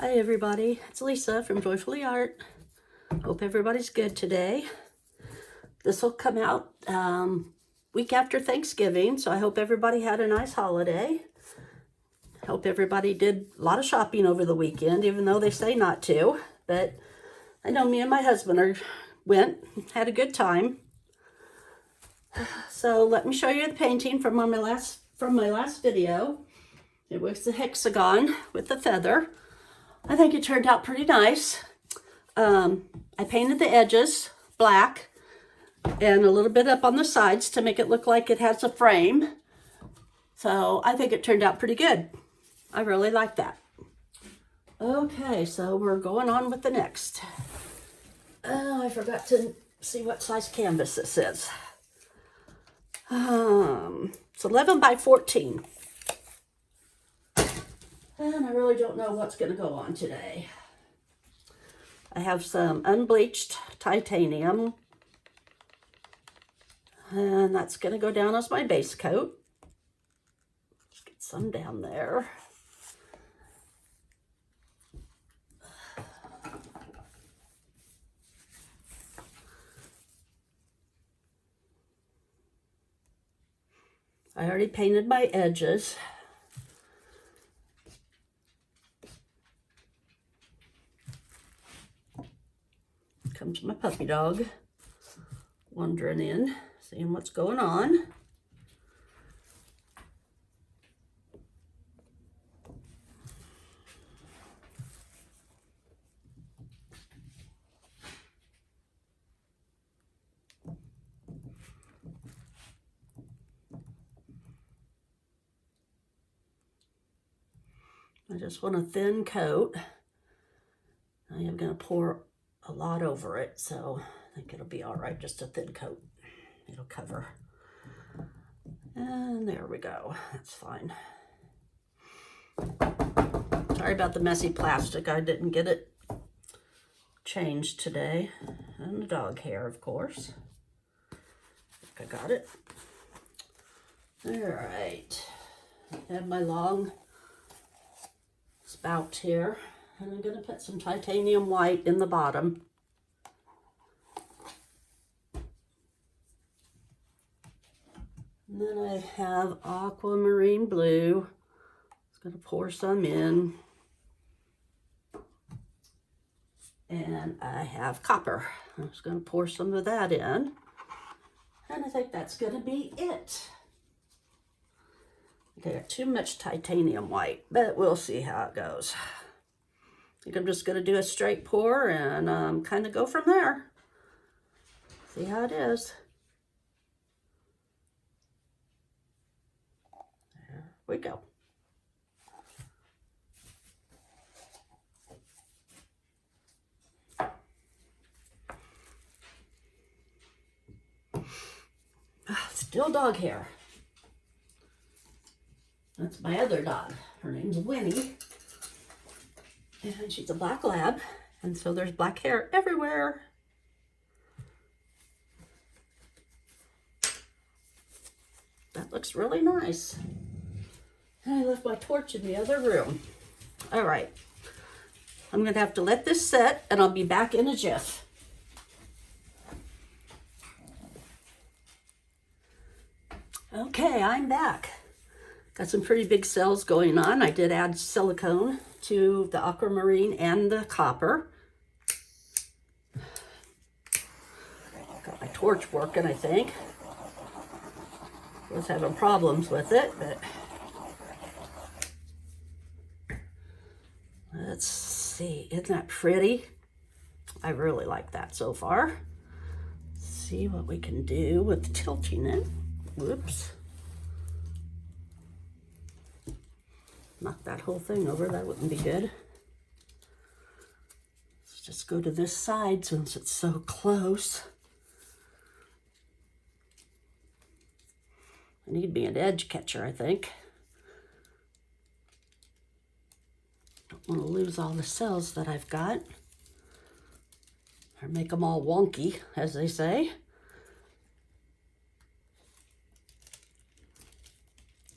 Hi everybody, it's Lisa from Joyfully Art. Hope everybody's good today. This will come out week after Thanksgiving, so I hope everybody had a nice holiday. Hope everybody did a lot of shopping over the weekend, even though they say not to. But I know me and my husband went, had a good time. So let me show you the painting from my last video. It was the hexagon with the feather. I think it turned out pretty nice. I painted the edges black and a little bit up on the sides to make it look like it has a frame. So I think it turned out pretty good. I really like that. Okay, so we're going on with the next. Oh, I forgot to see what size canvas this is. It's 11 by 14. And I really don't know what's going to go on today. I have some unbleached titanium. And that's going to go down as my base coat. Let's get some down there. I already painted my edges. Comes my puppy dog wandering in, seeing what's going on. I just want a thin coat. I am going to pour a lot over it, so I think it'll be all right, just a thin coat. It'll cover. And there we go. That's fine. Sorry about the messy plastic. I didn't get it changed today. And the dog hair, of course. I think I got it. All right. I have my long spout here. And I'm going to put some titanium white in the bottom. And then I have aquamarine blue. Just going to pour some in. And I have copper. I'm just going to pour some of that in. And I think that's going to be it. I got too much titanium white, but we'll see how it goes. I think I'm just going to do a straight pour and kind of go from there. See how it is. There we go. Still dog hair. That's my other dog. Her name's Winnie. And she's a black lab, and so there's black hair everywhere. That looks really nice. And I left my torch in the other room. All right. I'm going to have to let this set, and I'll be back in a jiff. Okay, I'm back. Got some pretty big cells going on. I did add silicone to the aquamarine and the copper. Got my torch working, I think. I was having problems with it, but let's see. Isn't that pretty? I really like that so far. Let's see what we can do with tilting it. Whoops. Knock that whole thing over, that wouldn't be good. Let's just go to this side since it's so close. I need me an edge catcher, I think. Don't want to lose all the cells that I've got. Or make them all wonky, as they say.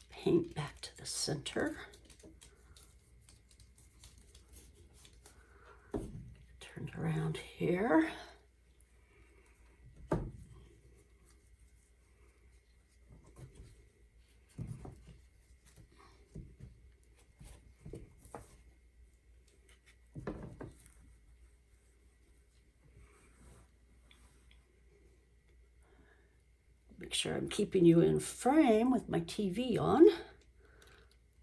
Paint back to the center. around here. Make sure I'm keeping you in frame with my TV on.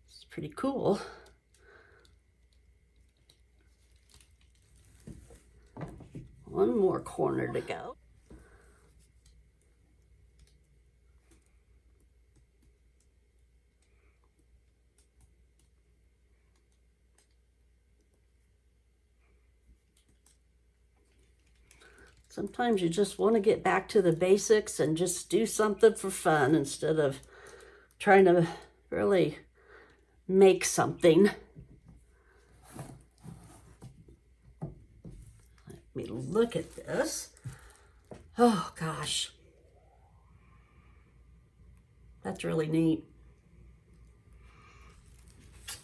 It's pretty cool. One more corner to go. Sometimes you just want to get back to the basics and just do something for fun instead of trying to really make something. Let me look at this. Oh gosh. That's really neat.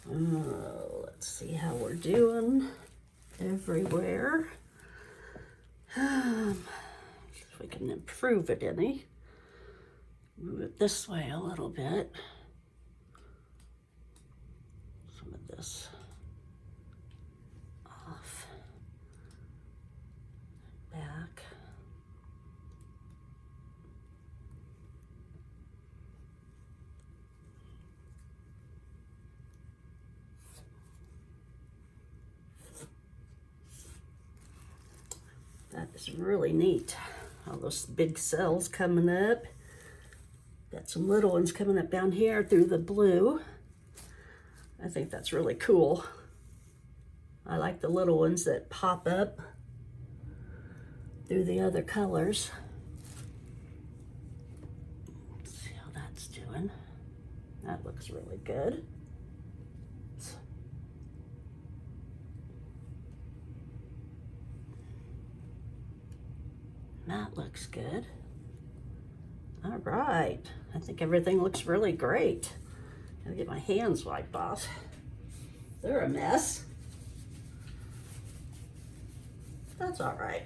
Let's see how we're doing everywhere. If we can improve it any. Move it this way a little bit. Some of this off. Back. That is really neat. All those big cells coming up. Got some little ones coming up down here through the blue. I think that's really cool. I like the little ones that pop up through the other colors. Let's see how that's doing. That looks really good. That looks good. All right, I think everything looks really great. Gotta get my hands wiped off. They're a mess. That's all right.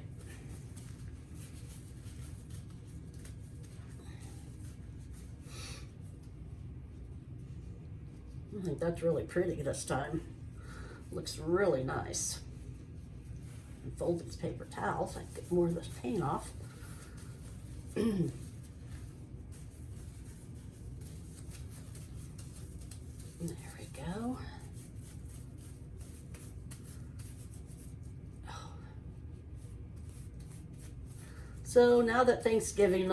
I think that's really pretty this time. Looks really nice. Fold these paper towels, I can get more of this paint off. There we go. So now that Thanksgiving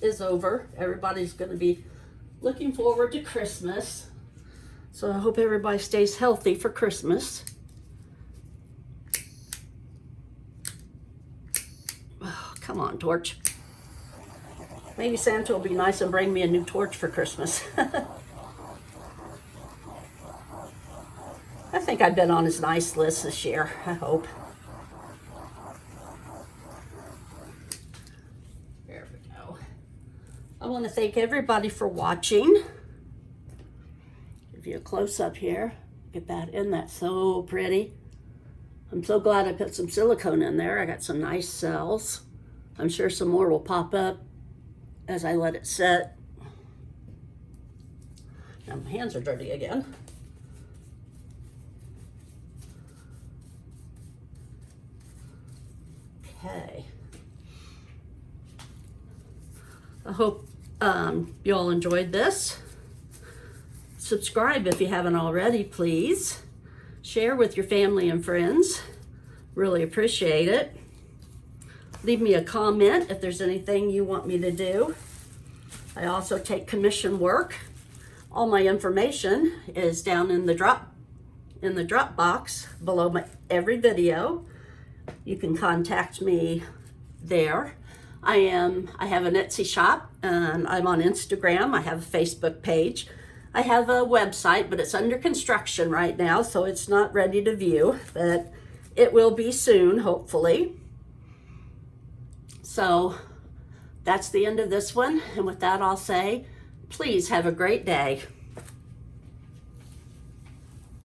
is over, everybody's going to be looking forward to Christmas. So I hope everybody stays healthy for Christmas. Come on, torch. Maybe Santa will be nice and bring me a new torch for Christmas. I think I've been on his nice list this year, I hope. There we go. I want to thank everybody for watching. Give you a close-up here. Get that in, that's so pretty. I'm so glad I put some silicone in there. I got some nice cells. I'm sure some more will pop up as I let it set. Now my hands are dirty again. Okay. I hope you all enjoyed this. Subscribe if you haven't already, please. Share with your family and friends. Really appreciate it. Leave me a comment if there's anything you want me to do. I also take commission work. All my information is down in the drop box below every video. You can contact me there. I have an Etsy shop and I'm on Instagram. I have a Facebook page. I have a website, but it's under construction right now, so it's not ready to view, but it will be soon, hopefully. So that's the end of this one. And with that, I'll say, please have a great day.